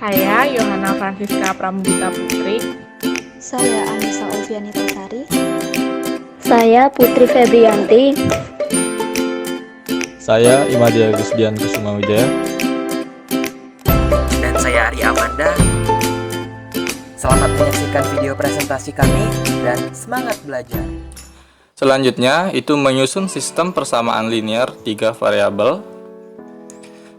Saya Yohana Francisca Pramudita Putri. Saya Anissa Olvianita Sari. Saya Putri Febrianti. Saya Imadia Gusdian Kusuma Wijaya. Dan saya Ari Amanda. Selamat menyaksikan video presentasi kami dan semangat belajar. Selanjutnya itu menyusun sistem persamaan linear 3 variabel.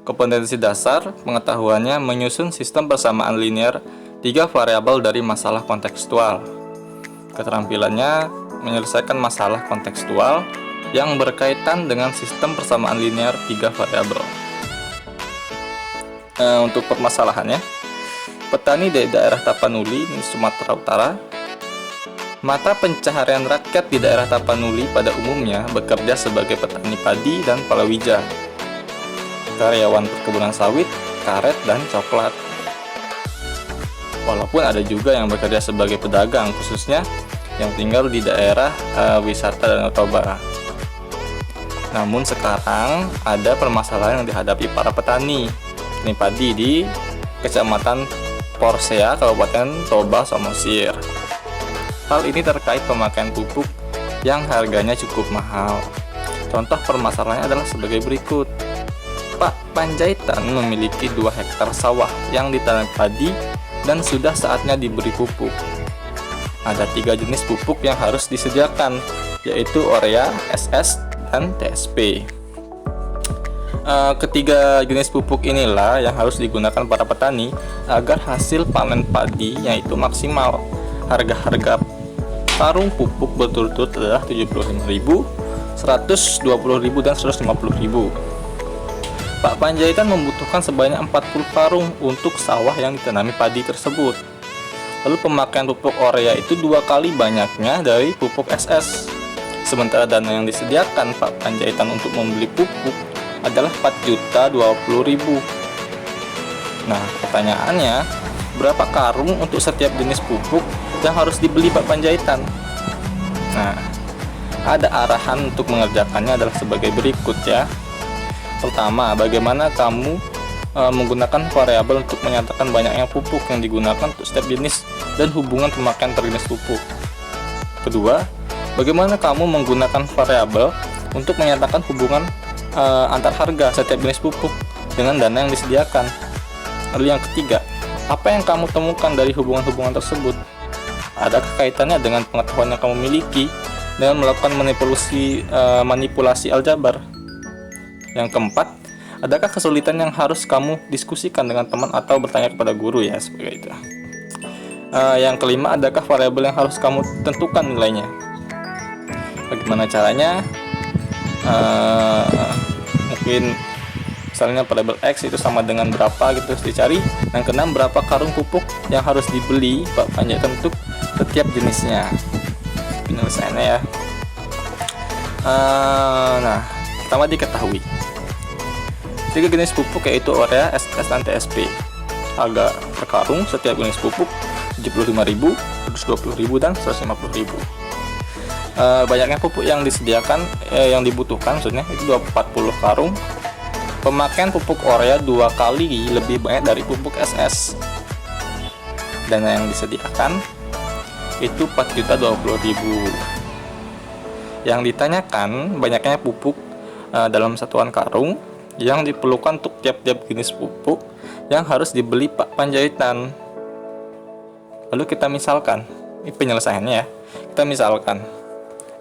Kompetensi dasar pengetahuannya menyusun sistem persamaan linear 3 variabel dari masalah kontekstual. Keterampilannya menyelesaikan masalah kontekstual yang berkaitan dengan sistem persamaan linear 3 variabel. Untuk permasalahannya, petani di daerah Tapanuli, Sumatera Utara, mata pencaharian rakyat di daerah Tapanuli pada umumnya bekerja sebagai petani padi dan palawija, karyawan perkebunan sawit, karet, dan coklat. Walaupun ada juga yang bekerja sebagai pedagang, khususnya yang tinggal di daerah wisata Danau Toba. Namun sekarang ada permasalahan yang dihadapi para petani padi di Kecamatan Porsea, Kabupaten Toba, Samosir. Hal ini terkait pemakaian pupuk yang harganya cukup mahal. Contoh permasalahannya adalah sebagai berikut. Pak Panjaitan memiliki 2 hektar sawah yang ditanam padi dan sudah saatnya diberi pupuk. Ada 3 jenis pupuk yang harus disediakan, yaitu urea, SS, dan TSP. Ketiga jenis pupuk inilah yang harus digunakan para petani agar hasil panen padinya itu maksimal. Harga-harga karung pupuk berturut-turut adalah 75.000, 120.000, dan 150.000. Pak Panjaitan membutuhkan sebanyak 40 karung untuk sawah yang ditanami padi tersebut. Lalu pemakaian pupuk urea itu 2 kali banyaknya dari pupuk SS. Sementara dana yang disediakan Pak Panjaitan untuk membeli pupuk adalah 4.020.000. Nah, pertanyaannya, berapa karung untuk setiap jenis pupuk yang harus dibeli Pak Panjaitan? Nah, ada arahan untuk mengerjakannya adalah sebagai berikut ya. Pertama, bagaimana kamu menggunakan variabel untuk menyatakan banyaknya pupuk yang digunakan untuk setiap jenis dan hubungan pemakaian per jenis pupuk. Kedua, bagaimana kamu menggunakan variabel untuk menyatakan hubungan antar harga setiap jenis pupuk dengan dana yang disediakan. Lalu yang ketiga, apa yang kamu temukan dari hubungan-hubungan tersebut? Adakah kaitannya dengan pengetahuan yang kamu miliki dengan melakukan manipulasi aljabar? Yang keempat, adakah kesulitan yang harus kamu diskusikan dengan teman atau bertanya kepada guru ya, seperti itu. Yang kelima, adakah variabel yang harus kamu tentukan nilainya? Bagaimana caranya? Mungkin misalnya variabel X itu sama dengan berapa gitu harus dicari. Yang keenam, berapa karung pupuk yang harus dibeli Pak Panjaitan untuk setiap jenisnya. Penyelesaiannya ya. Nah, pertama diketahui 3 jenis pupuk yaitu urea, SS, dan TSP. Harga per karung setiap jenis pupuk 75.000, 120.000, dan 150.000. Banyaknya pupuk yang disediakan yang dibutuhkan maksudnya itu 40 karung. Pemakaian pupuk urea 2 kali lebih banyak dari pupuk SS. Dana yang disediakan itu 4.020.000. Yang ditanyakan banyaknya pupuk dalam satuan karung yang diperlukan untuk tiap-tiap jenis pupuk yang harus dibeli Pak Panjaitan. Lalu kita misalkan, ini penyelesaiannya ya. Kita misalkan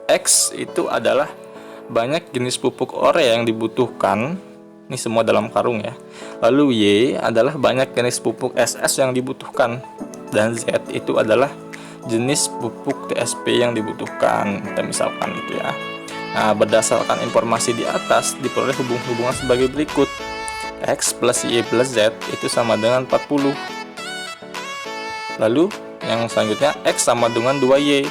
X itu adalah banyak jenis pupuk urea yang dibutuhkan, ini semua dalam karung ya. Lalu Y adalah banyak jenis pupuk SS yang dibutuhkan, dan Z itu adalah jenis pupuk TSP yang dibutuhkan. Kita misalkan itu ya. Nah, berdasarkan informasi di atas diperoleh hubungan sebagai berikut. X plus Y plus Z itu sama dengan 40. Lalu yang selanjutnya X sama dengan 2Y.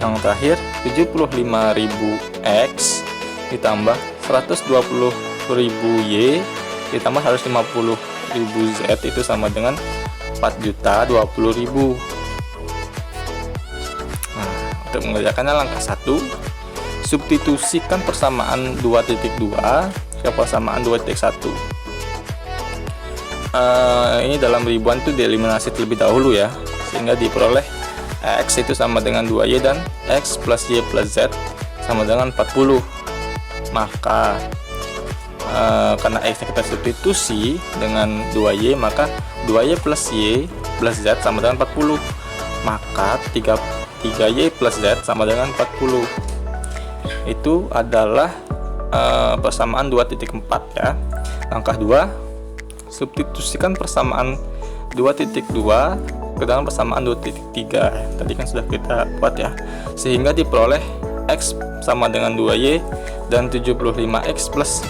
Yang terakhir 75.000 X ditambah 120.000 Y ditambah 150.000 Z itu sama dengan 4.020.000. Nah, untuk mengerjakannya langkah 1, substitusikan persamaan 2.2 ke persamaan 2.1. ini dalam ribuan itu dieliminasi terlebih dahulu ya, sehingga diperoleh X itu sama dengan 2Y dan X plus Y plus Z sama dengan 40. Maka karena X nya kita substitusi dengan 2Y, maka 2Y plus Y plus Z sama dengan 40. Maka 3Y plus Z sama dengan 40. Itu adalah persamaan 2.4 ya. Langkah 2, substitusikan persamaan 2.2 ke dalam persamaan 2.3. Tadi kan sudah kita buat ya, sehingga diperoleh X sama dengan 2Y dan 75X plus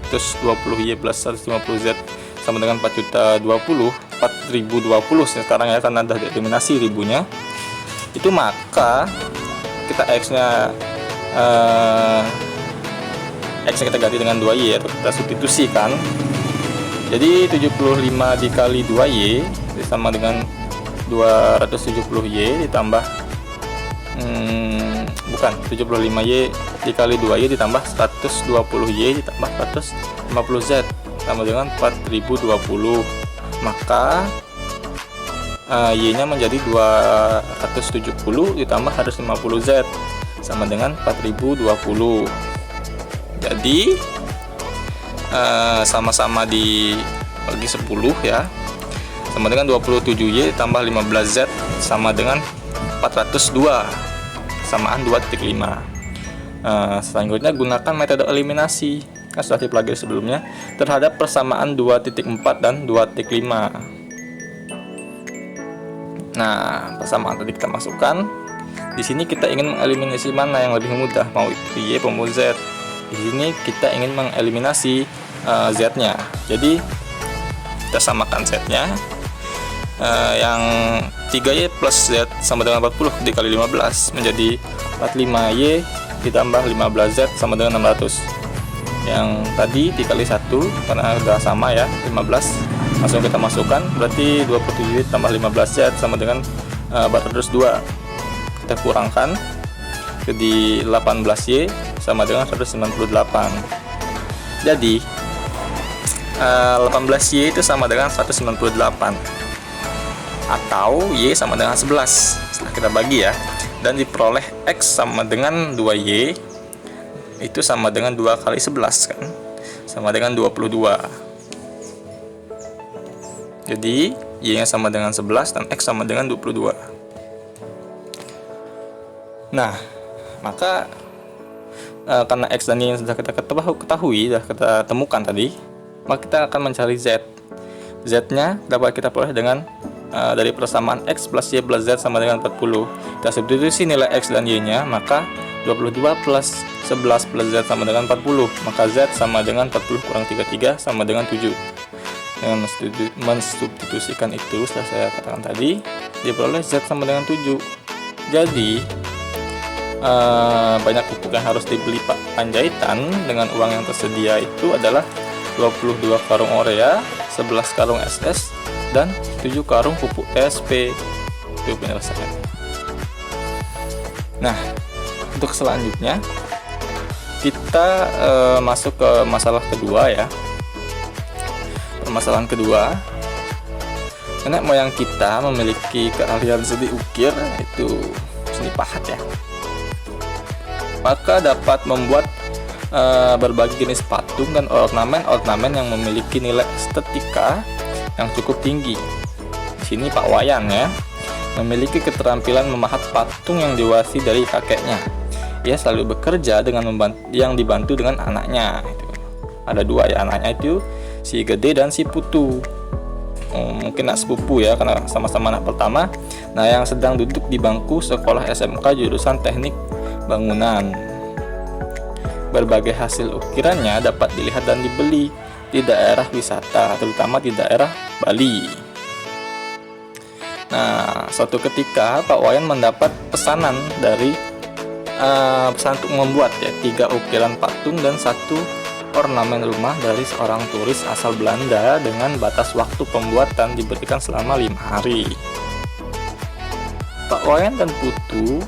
120Y plus 150Z sama dengan 4.020 sekarang ya, karena ada dieliminasi ribunya itu. Maka kita X nya kita ganti dengan 2Y atau kita substitusikan. Jadi 75 dikali 2Y sama dengan 270Y ditambah 75Y dikali 2Y ditambah 120Y ditambah 150Z sama dengan 4020. Maka Y nya menjadi 270 ditambah 150Z sama dengan 4020. Jadi sama-sama dibagi 10 ya, sama dengan 27Y tambah 15Z sama dengan 402, samaan 2.5. Selanjutnya gunakan metode eliminasi, kan sudah dipelajari sebelumnya, terhadap persamaan 2.4 dan 2.5. Nah, persamaan tadi kita masukkan. Di sini kita ingin mengeliminasi mana yang lebih mudah, mau itu Y maupun Z. Di sini kita ingin mengeliminasi Z-nya. Jadi kita samakan Z-nya. Yang 3Y plus Z sama dengan 40 dikali 15 menjadi 45Y ditambah 15Z sama dengan 600. Yang tadi dikali 1 karena sudah sama ya, 15. Langsung kita masukkan, berarti 27Y tambah 15Z sama dengan 402. Kita kurangkan, jadi 18Y sama dengan 198. Jadi 18Y itu sama dengan 198, atau Y sama dengan 11 setelah kita bagi ya, dan diperoleh X sama dengan 2Y itu sama dengan 2 kali 11 kan, sama dengan 22. Jadi Y nya sama dengan 11 dan X sama dengan 22. Nah, maka karena X dan Y yang sudah kita ketahui, sudah kita temukan tadi, maka kita akan mencari Z. Z-nya dapat kita peroleh dengan dari persamaan X plus Y plus Z sama dengan 40. Kita substitusi nilai X dan Y-nya, maka 22 plus 11 plus Z sama dengan 40. Maka Z sama dengan 40 kurang 33 sama dengan 7. Dengan mensubstitusikan itu, setelah saya katakan tadi, diperoleh Z sama dengan 7. Jadi banyak pupuk yang harus dibeli Pak Panjaitan dengan uang yang tersedia itu adalah 22 karung urea, 11 karung SS, dan 7 karung pupuk TSP. Itu penyelesaian. Nah, untuk selanjutnya kita masuk ke masalah kedua ya. Permasalahan kedua, nenek moyang kita memiliki keahlian seni ukir, itu seni pahat ya. Maka dapat membuat berbagai jenis patung dan ornamen yang memiliki nilai estetika yang cukup tinggi. Di sini Pak Wayan ya, memiliki keterampilan memahat patung yang diwasi dari kakeknya. Ia selalu bekerja dengan dibantu dengan anaknya. Ada dua ya anaknya, itu si Gede dan si Putu. Mungkin anak sepupu ya, karena sama-sama anak pertama. Nah, yang sedang duduk di bangku sekolah SMK jurusan Teknik Bangunan. Berbagai hasil ukirannya dapat dilihat dan dibeli di daerah wisata, terutama di daerah Bali. Nah, suatu ketika Pak Wayan mendapat pesanan untuk membuat ya 3 ukiran patung dan 1 ornamen rumah dari seorang turis asal Belanda dengan batas waktu pembuatan diberikan selama 5 hari. Pak Wayan dan Putu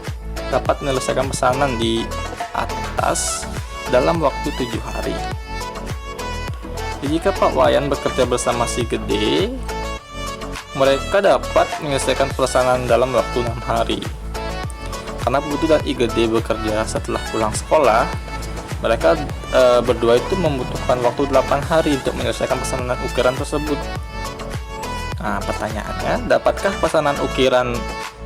dapat menyelesaikan pesanan di atas dalam waktu 7 hari. Jika Pak Wayan bekerja bersama si Gede, mereka dapat menyelesaikan pesanan dalam waktu 6 hari. Karena Putu dan I Gede bekerja setelah pulang sekolah, mereka berdua itu membutuhkan waktu 8 hari untuk menyelesaikan pesanan ukiran tersebut. Nah, pertanyaannya, dapatkah pesanan ukiran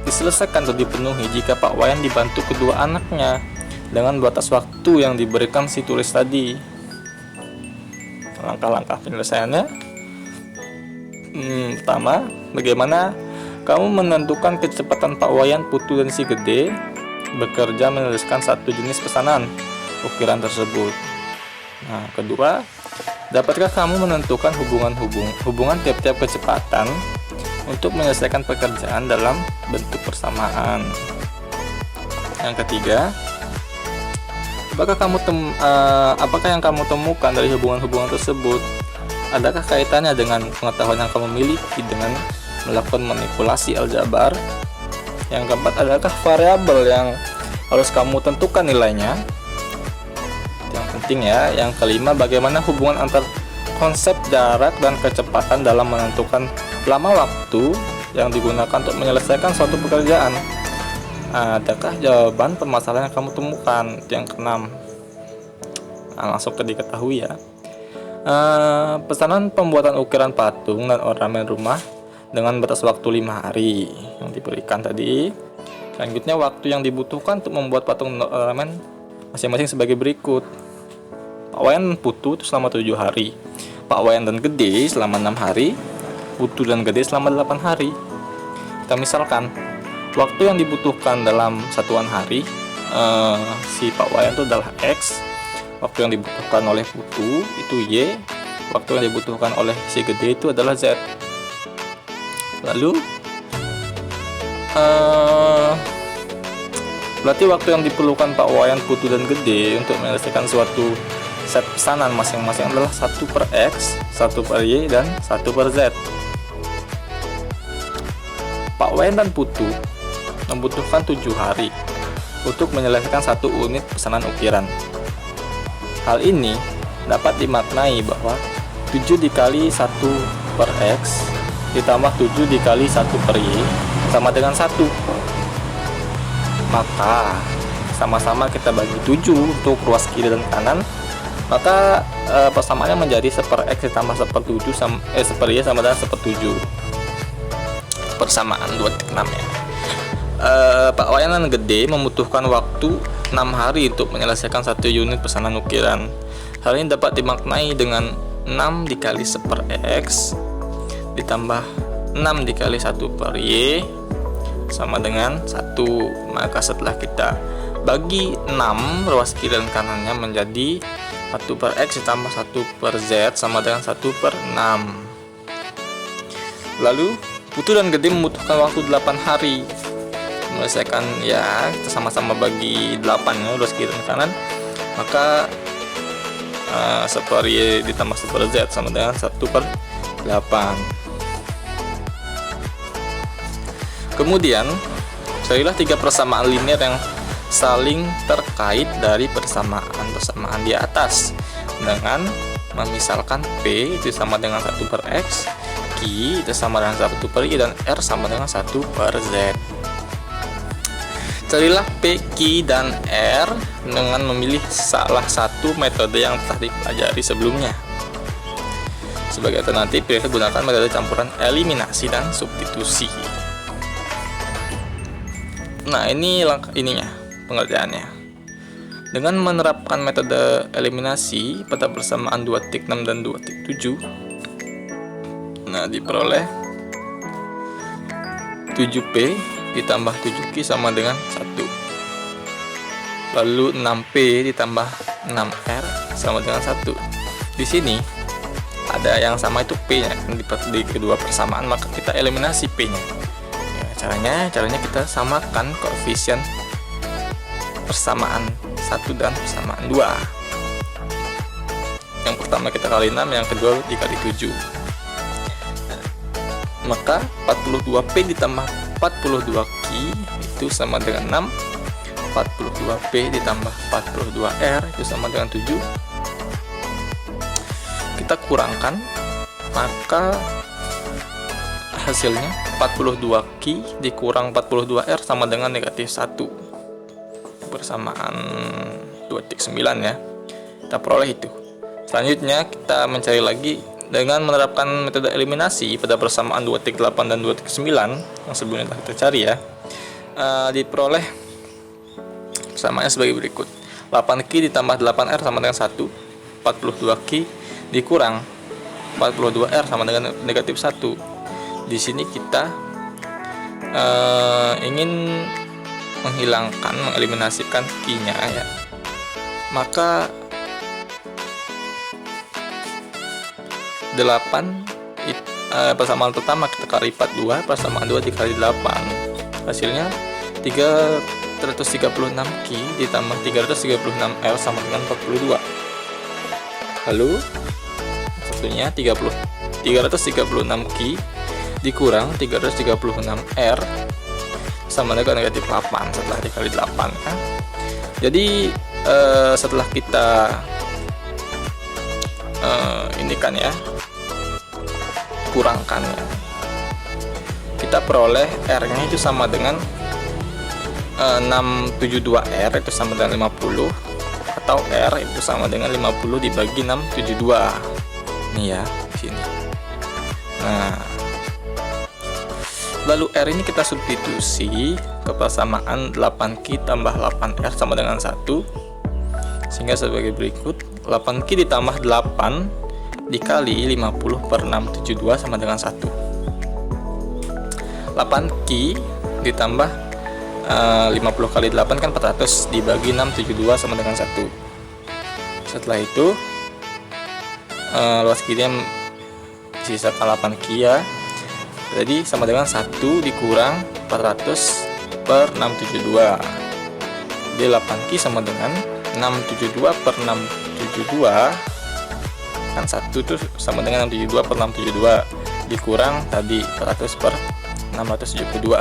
diselesaikan atau dipenuhi jika Pak Wayan dibantu kedua anaknya dengan batas waktu yang diberikan si tulis tadi? Langkah-langkah penyelesaiannya. Pertama, bagaimana kamu menentukan kecepatan Pak Wayan, Putu, dan si Gede bekerja menuliskan satu jenis pesanan ukiran tersebut? Nah, kedua, dapatkah kamu menentukan hubungan tiap-tiap kecepatan untuk menyelesaikan pekerjaan dalam bentuk persamaan? Yang ketiga, apakah yang kamu temukan dari hubungan-hubungan tersebut? Adakah kaitannya dengan pengetahuan yang kamu miliki dengan melakukan manipulasi aljabar? Yang keempat, adakah variabel yang harus kamu tentukan nilainya? Yang penting ya. Yang kelima, bagaimana hubungan antar konsep jarak dan kecepatan dalam menentukan lama waktu yang digunakan untuk menyelesaikan suatu pekerjaan? Adakah jawaban permasalahan yang kamu temukan? Yang keenam. Langsung diketahui ya. Pesanan pembuatan ukiran patung dan ornamen rumah dengan batas waktu 5 hari yang diberikan tadi. Selanjutnya, waktu yang dibutuhkan untuk membuat patung dan ornamen masing-masing sebagai berikut. Pak Wayan Putu itu selama 7 hari, Pak Wayan dan Gede selama 6 hari, Putu dan Gede selama 8 hari. Kita misalkan, waktu yang dibutuhkan dalam satuan hari, si Pak Wayan itu adalah X, waktu yang dibutuhkan oleh Putu itu Y, waktu yang dibutuhkan oleh si Gede itu adalah Z. Lalu berarti waktu yang diperlukan Pak Wayan, Putu, dan Gede untuk menyelesaikan suatu set pesanan masing-masing adalah 1 per X, 1 per Y, dan 1 per Z. Pak Wayan dan Putu membutuhkan 7 hari untuk menyelesaikan 1 unit pesanan ukiran. Hal ini dapat dimaknai bahwa 7 dikali 1 per X ditambah 7 dikali 1 per Y sama dengan 1. Maka sama-sama kita bagi 7 untuk ruas kiri dan kanan, maka persamaannya menjadi 1 per X ditambah 1 per 7 1 per Y sama dengan 1 per 7. Persamaan 2.6 ya. Pak Wayan dan Gede membutuhkan waktu 6 hari untuk menyelesaikan 1 unit pesanan ukiran. Hal ini dapat dimaknai dengan 6 dikali 1 per X ditambah 6 dikali 1 per Y sama dengan 1. Maka setelah kita bagi 6 ruas kiri dan kanannya menjadi 1 per X ditambah 1 per Z sama dengan 1 per 6. Lalu Putu dan Gede membutuhkan waktu 8 hari menyelesaikan, ya kita sama-sama bagi 8 ya, ruas kiri dan kanan, maka 1 per Y ditambah 1 per Z sama dengan 1 per 8. Kemudian carilah 3 persamaan linear yang saling terkait dari persamaan di atas dengan memisalkan P itu sama dengan 1 per X, Q itu sama dengan 1 per Y, dan R sama dengan 1 per Z. Carilah P, Q, dan R dengan memilih salah satu metode yang telah dipelajari sebelumnya. Sebagai alternatif, pilih gunakan metode campuran eliminasi dan substitusi. Nah, ini pengerjaannya. Dengan menerapkan metode eliminasi pada persamaan 2.6 dan 2.7, nah diperoleh 7P ditambah 7Q sama dengan 1. Lalu 6P ditambah 6R sama dengan 1. Di sini ada yang sama itu P-nya di kedua persamaan, maka kita eliminasi P-nya. Ya, caranya kita samakan koefisien persamaan 1 dan persamaan 2. Yang pertama kita kali 6, yang kedua dikali 7. Maka 42P ditambah 42Q itu sama dengan 6. 42P ditambah 42R itu sama dengan 7. kita kurangkan, maka hasilnya 42Q dikurang 42R sama dengan negatif 1 bersamaan 2,9 ya. Kita peroleh itu. Selanjutnya kita mencari lagi dengan menerapkan metode eliminasi pada persamaan 2,8 dan 2,9 yang sebelumnya telah kita cari ya. Diperoleh persamaannya sebagai berikut. 8Q ditambah 8R sama dengan 1. 42Q dikurang 42R sama dengan negatif 1. Di sini kita ingin mengeliminasikan Q-nya ya. Maka 8 persamaan pertama kita kali lipat 2, persamaan 2 dikali 8. Hasilnya 336Q ditambah 336R sama dengan 42. Lalu satunya 336Q dikurang 336R sama dengan negatif 8 setelah dikali 8 kan. Jadi setelah kita ini kan ya, kurangkan ya, kita peroleh R-nya itu sama dengan 672R itu sama dengan 50, atau R itu sama dengan 50 dibagi 672 nih ya di sini. Nah, lalu R ini kita substitusi ke persamaan 8Q tambah 8R sama dengan 1, sehingga sebagai berikut. 8Q ditambah 8 dikali 50 per 672 sama dengan 1. 8Q ditambah 50 kali 8 kan 400 dibagi 672 sama dengan 1. Setelah itu luas Q-nya sisakan 8Q ya. Jadi sama dengan 1 dikurang 400 per 672. Jadi 8Q sama dengan 672 per 672 kan 1 itu sama dengan 672 per 672 dikurang tadi 400 per 672.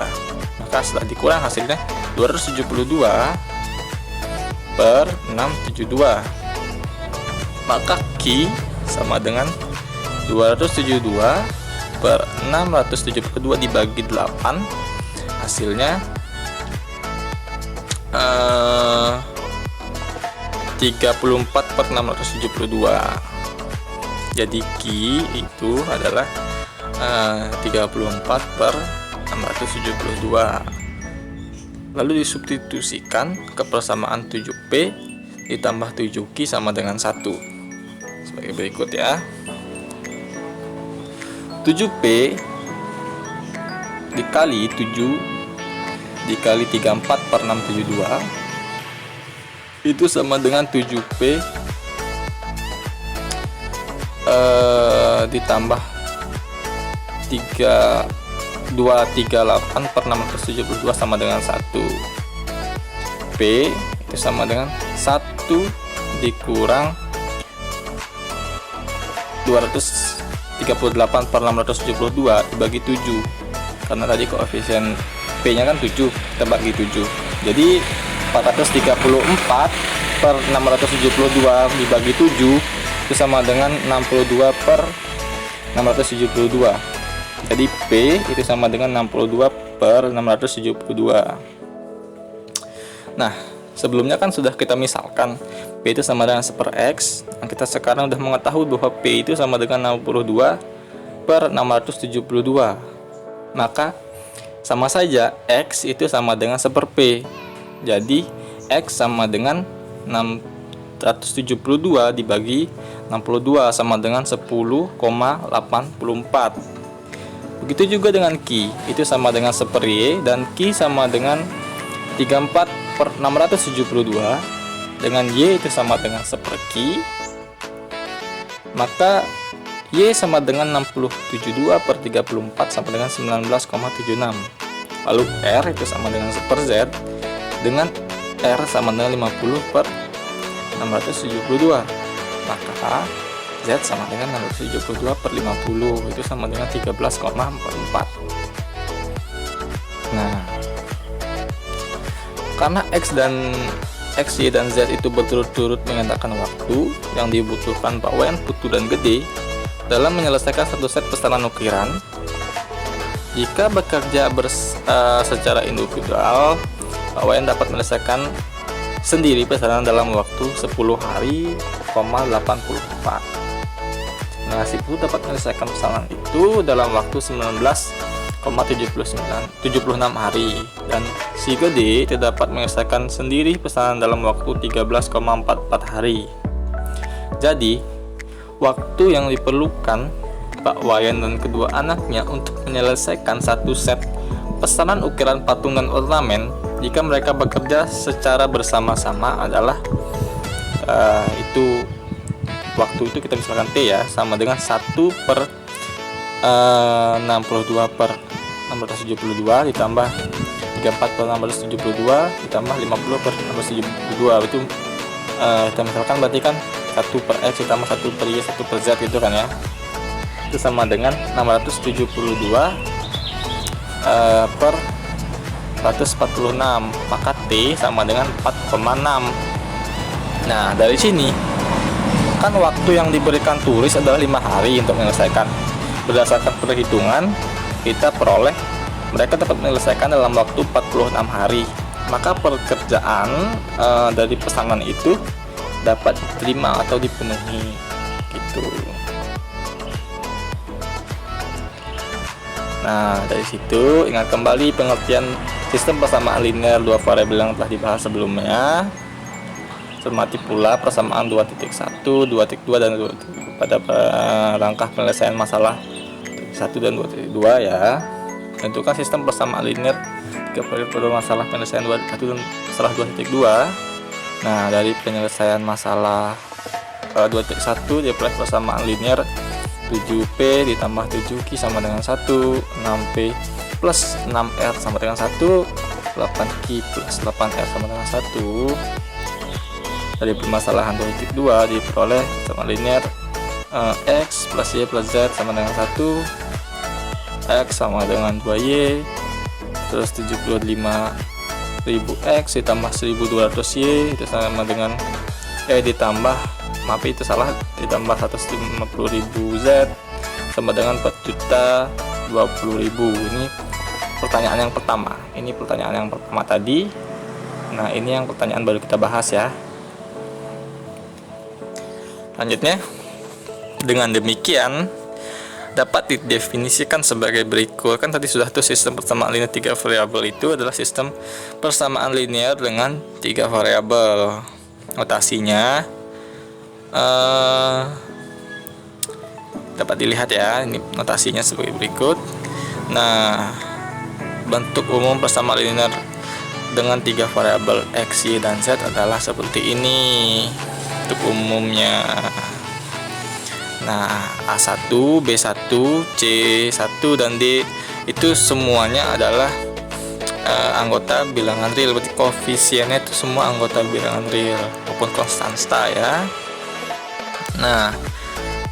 Maka setelah dikurang hasilnya 272 per 672. Maka Q sama dengan 272 per 672 dibagi 8, hasilnya 34 per 672. Jadi Q itu adalah 34 per 672. Lalu disubstitusikan ke persamaan 7P ditambah 7Q sama dengan 1 sebagai berikut ya. 7P dikali 7 dikali 34 per 672 itu sama dengan 7P ditambah 238 per 672 sama dengan 1. P itu sama dengan 1 dikurang 238 per 672 dibagi 7, karena tadi koefisien P nya kan 7, kita bagi 7. Jadi 434 per 672 dibagi 7 itu sama dengan 62 per 672. Jadi P itu sama dengan 62 per 672. Nah, sebelumnya kan sudah kita misalkan P itu sama dengan 1/X. Nah, kita sekarang sudah mengetahui bahwa P itu sama dengan 62 per 672. Maka sama saja X itu sama dengan 1/P. Jadi X sama dengan 672 dibagi 62 sama dengan 10,84. Begitu juga dengan Q, itu sama dengan 1/Y, dan Q sama dengan 34 per 672, dengan Y itu sama dengan 1/Q. Maka Y sama dengan 672 per 34 sama dengan 19,76. Lalu R itu sama dengan 1/Z, dengan R sama dengan 50 per 672. Maka Z sama dengan 672 per 50, itu sama dengan 13,44. Nah, karena X dan X, Y, dan Z itu berturut-turut menyatakan waktu yang dibutuhkan Pak Wen, Putu, dan Gede dalam menyelesaikan satu set pesanan ukiran. Jika bekerja secara individual, Pak Wen dapat menyelesaikan sendiri pesanan dalam waktu 10 hari, 84. Nah, si Putu dapat menyelesaikan pesanan itu dalam waktu 19,76 hari, dan si Gede tidak dapat menyelesaikan sendiri pesanan dalam waktu 13,44 hari. Jadi, waktu yang diperlukan Pak Wayan dan kedua anaknya untuk menyelesaikan satu set pesanan ukiran patung dan ornamen jika mereka bekerja secara bersama-sama adalah waktu itu kita misalkan T ya, sama dengan 1/62 per 672 ditambah 34 per 672 ditambah 50 per 672, itu kita misalkan berarti kan 1 per X ditambah 1 per Y 1 per Z gitu kan ya, itu sama dengan 672 per 146, maka T sama dengan 4,6. Nah, dari sini kan waktu yang diberikan tulis adalah 5 hari untuk menyelesaikan. Berdasarkan perhitungan kita peroleh mereka dapat menyelesaikan dalam waktu 46 hari. Maka pekerjaan dari pesanan itu dapat diterima atau dipenuhi gitu. Nah, dari situ ingat kembali pengertian sistem persamaan linear dua variabel yang telah dibahas sebelumnya. Cermati pula persamaan 2.1, 2.2 dan 2.3 pada rangka penyelesaian masalah 1 dan 2.2 ya. Tentukan sistem persamaan linear pada masalah penyelesaian 2.1 dan masalah 2.2. Nah, dari penyelesaian masalah 2.1 diperoleh persamaan linear 7P ditambah 7Q sama dengan 1, 6P plus 6R sama dengan 1, 8Q plus 8R sama dengan 1. Dari permasalahan 2.2 diperoleh persamaan linear X plus Y plus Z sama dengan 1, X sama dengan 2Y, terus 75.000X ditambah 1.200Y itu sama dengan ditambah ditambah 150.000 Z sama dengan 4.020.000. Ini pertanyaan yang pertama. Ini pertanyaan yang pertama tadi. Nah, ini yang pertanyaan baru kita bahas ya. Lanjutnya, dengan demikian dapat didefinisikan sebagai berikut. Kan tadi sudah tuh sistem persamaan linear 3 variabel itu adalah sistem persamaan linear dengan 3 variabel. Notasinya dapat dilihat ya, ini notasinya sebagai berikut. Nah, bentuk umum persamaan linear dengan 3 variabel X, Y, dan Z adalah seperti ini untuk umumnya. Nah, A1, B1, C1, dan D itu semuanya adalah anggota bilangan real, berarti koefisiennya itu semua anggota bilangan real maupun konstanta ya. Nah,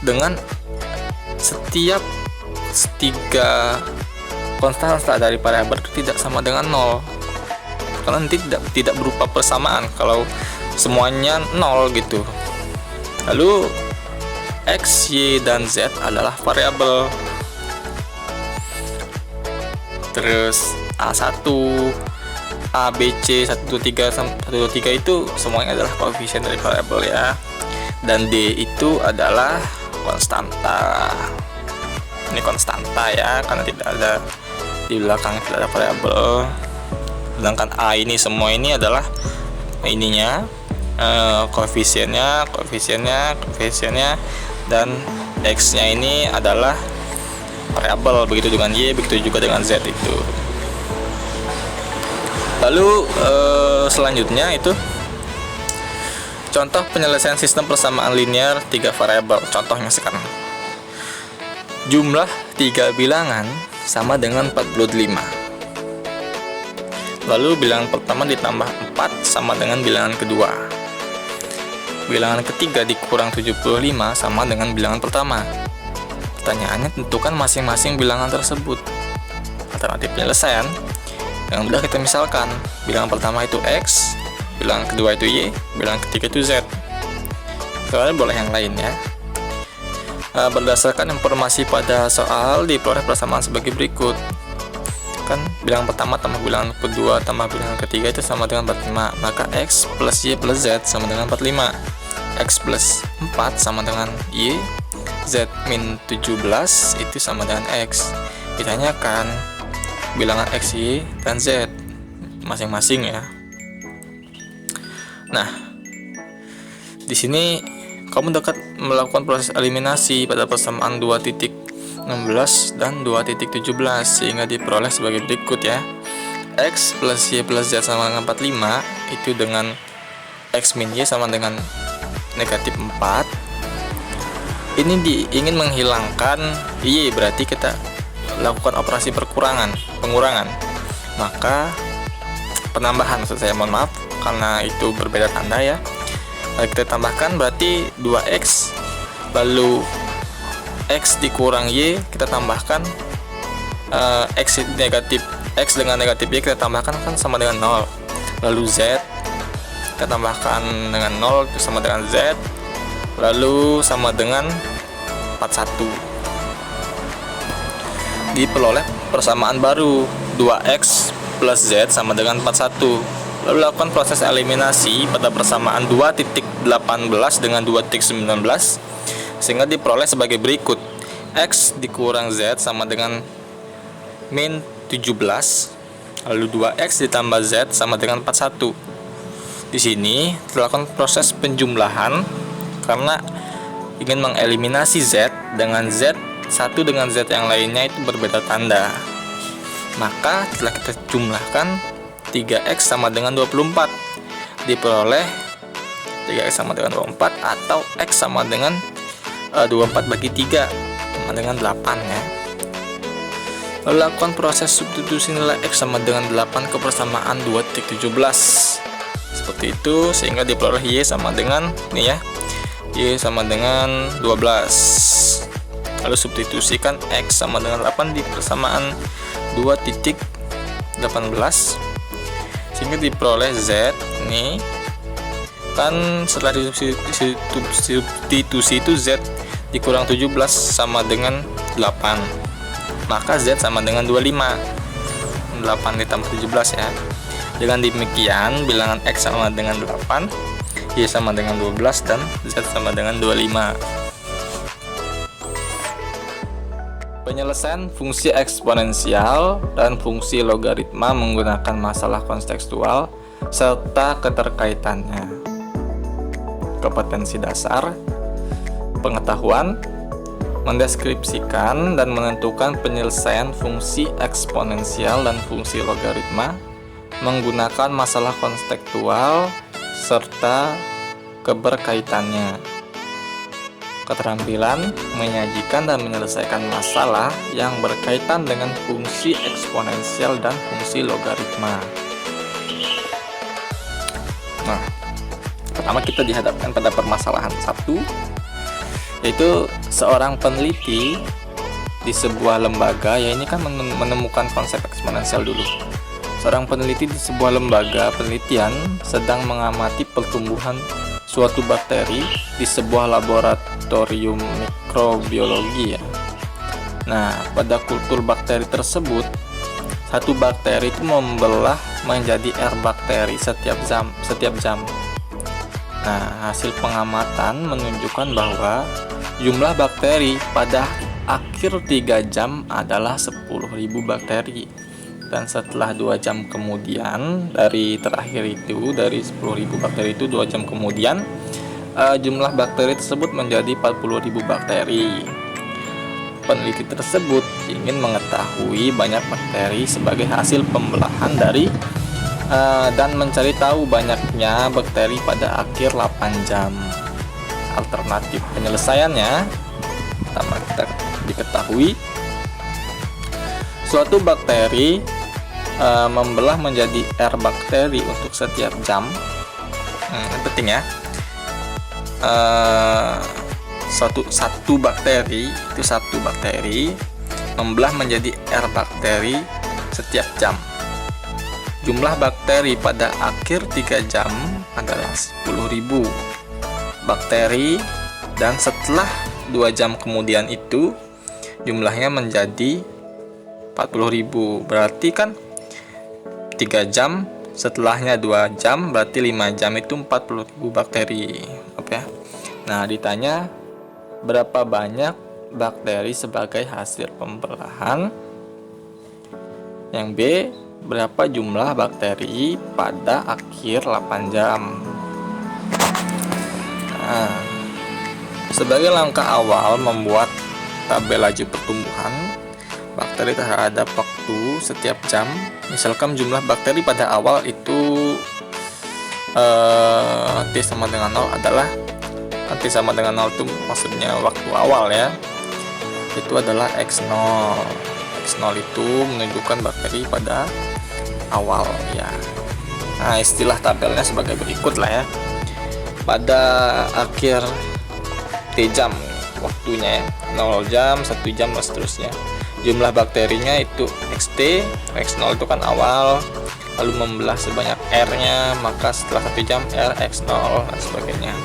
dengan setiap 3 konstanta dari variabel itu tidak sama dengan 0, karena nanti tidak berupa persamaan kalau semuanya 0 gitu. Lalu X, Y, dan Z adalah variabel. Terus A1, A, B, C, 1, 2, 3 itu semuanya adalah koefisien dari variabel ya. Dan D itu adalah konstanta. Ini konstanta ya, karena tidak ada di belakang, tidak ada variabel. Sedangkan A ini semua ini adalah ininya koefisiennya, dan X-nya ini adalah variabel. Begitu dengan Y, begitu juga dengan Z itu. Lalu selanjutnya itu contoh penyelesaian sistem persamaan linear 3 variabel. Contohnya sekarang, jumlah 3 bilangan sama dengan 45. Lalu bilangan pertama ditambah 4 sama dengan bilangan kedua. Bilangan ketiga dikurang 75 sama dengan bilangan pertama. Pertanyaannya, tentukan masing-masing bilangan tersebut. Alternatif penyelesaian yang mudah kita misalkan, bilangan pertama itu X, bilangan kedua itu Y, bilangan ketiga itu Z. Soalnya boleh yang lain ya. Berdasarkan informasi pada soal diperoleh persamaan sebagai berikut. Kan bilangan pertama tambah bilangan kedua tambah bilangan ketiga itu sama dengan 45, maka X plus Y plus Z sama dengan 45. X plus 4 sama dengan Y, Z min 17 itu sama dengan X. Ditanyakan bilangan X, Y, dan Z masing-masing ya. Nah, di sini kamu dapat melakukan proses eliminasi pada persamaan 2.16 dan 2.17 sehingga diperoleh sebagai berikut ya. X plus Y plus Z sama dengan 45 itu dengan X min Y sama dengan negatif 4. Ini ingin menghilangkan Y, berarti kita lakukan operasi pengurangan. Maka penambahan, maksud saya, mohon maaf karena itu berbeda tanda ya. Kita tambahkan berarti 2X, lalu X dikurang Y kita tambahkan, X dengan negatif Y kita tambahkan kan sama dengan 0, lalu Z kita tambahkan dengan 0 itu sama dengan Z, lalu sama dengan 41. Diperoleh persamaan baru 2X plus Z sama dengan 41. Lalu lakukan proses eliminasi pada persamaan 2.18 dengan 2.19 sehingga diperoleh sebagai berikut. X dikurang Z sama dengan min 17, lalu 2X ditambah Z sama dengan 41. Di sini dilakukan proses penjumlahan karena ingin mengeliminasi Z dengan Z satu dengan Z yang lainnya itu berbeda tanda. Maka setelah kita jumlahkan 3X sama dengan 24, diperoleh 3X sama dengan 24 atau X sama dengan 24 bagi 3 sama dengan 8 ya. Lalu lakukan proses substitusi nilai X sama dengan 8 ke persamaan 2.17 seperti itu sehingga diperoleh Y sama dengan ini ya, Y sama dengan 12. Lalu substitusikan X sama dengan 8 di persamaan 2.18 sehingga diperoleh Z. Nih kan setelah substitusi itu Z dikurang 17 sama dengan 8, maka Z sama dengan 25. 8 ditambah 17 ya. Dengan demikian bilangan X sama dengan 8, Y sama dengan 12 dan Z sama dengan 25. Penyelesaian fungsi eksponensial dan fungsi logaritma menggunakan masalah kontekstual serta keterkaitannya. Kompetensi dasar, pengetahuan, mendeskripsikan dan menentukan penyelesaian fungsi eksponensial dan fungsi logaritma menggunakan masalah kontekstual serta keberkaitannya. Keterampilan menyajikan dan menyelesaikan masalah yang berkaitan dengan fungsi eksponensial dan fungsi logaritma. Nah, pertama kita dihadapkan pada permasalahan 1, yaitu seorang peneliti di sebuah lembaga, ya ini kan menemukan konsep eksponensial dulu. Seorang peneliti di sebuah lembaga penelitian sedang mengamati pertumbuhan suatu bakteri di sebuah laboratorium mikrobiologi ya. Nah, pada kultur bakteri tersebut, satu bakteri itu membelah menjadi R bakteri setiap jam. Nah, hasil pengamatan menunjukkan bahwa jumlah bakteri pada akhir 3 jam adalah 10.000 bakteri. Dan setelah 2 jam kemudian dari terakhir itu, dari 10.000 bakteri itu 2 jam kemudian jumlah bakteri tersebut menjadi 40.000 bakteri. Peneliti tersebut ingin mengetahui banyak bakteri sebagai hasil pembelahan dari dan mencari tahu banyaknya bakteri pada akhir 8 jam. Alternatif penyelesaiannya, pertama kita diketahui suatu bakteri membelah menjadi R bakteri untuk setiap jam. Penting ya. Satu bakteri membelah menjadi R bakteri setiap jam. Jumlah bakteri pada akhir 3 jam adalah 10.000 bakteri, dan setelah 2 jam kemudian itu jumlahnya menjadi 40.000. Berarti kan 3 jam setelahnya 2 jam, berarti 5 jam itu 40.000 bakteri. Oke. Nah, ditanya berapa banyak bakteri sebagai hasil pembelahan. Yang B, berapa jumlah bakteri pada akhir 8 jam. Nah, sebagai langkah awal membuat tabel laju pertumbuhan bakteri terhadap waktu setiap jam. Misalkan jumlah bakteri pada awal itu T sama dengan 0 adalah T sama dengan 0 itu maksudnya waktu awal ya, itu adalah X0. X0 itu menunjukkan bakteri pada awal ya. Nah, istilah tabelnya sebagai berikut lah ya. Pada akhir T jam waktunya ya, 0 jam, 1 jam dan seterusnya, jumlah bakterinya itu XT. X0 itu kan awal, lalu membelah sebanyak R nya, maka setelah 1 jam R X0 dan sebagainya.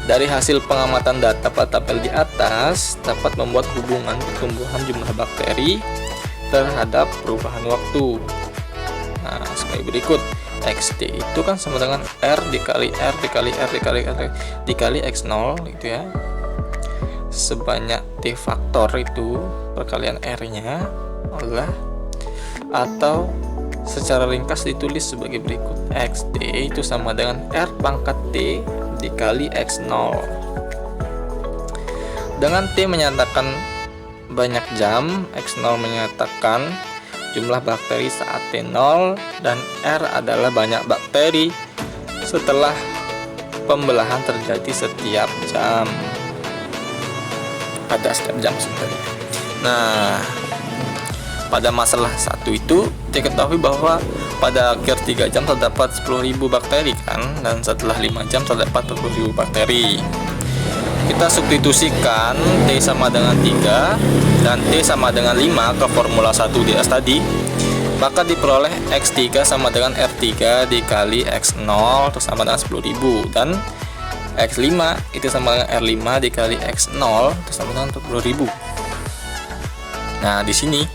Dari hasil pengamatan data pada tabel di atas dapat membuat hubungan pertumbuhan jumlah bakteri terhadap perubahan waktu. Nah, sebagai berikut. XT itu kan sama dengan R dikali R dikali R dikali R dikali X0 gitu ya. Sebanyak T faktor itu perkalian R nya adalah, atau secara ringkas ditulis sebagai berikut. XT itu sama dengan R pangkat T dikali X0. Dengan T menyatakan banyak jam, X0 menyatakan jumlah bakteri saat T0, dan R adalah banyak bakteri setelah pembelahan terjadi setiap jam. Pada setiap jam sebenarnya. Nah, pada masalah 1 itu diketahui bahwa pada akhir 3 jam terdapat 10.000 bakteri kan, dan setelah 5 jam terdapat 40.000 bakteri. Kita substitusikan T sama dengan 3 dan T sama dengan 5 ke formula 1 di atas tadi, maka diperoleh X3 sama dengan R3 dikali X0 itu sama dengan 10.000, dan X5 itu sama dengan R5 dikali X0 itu sama dengan 40.000. Nah, di sini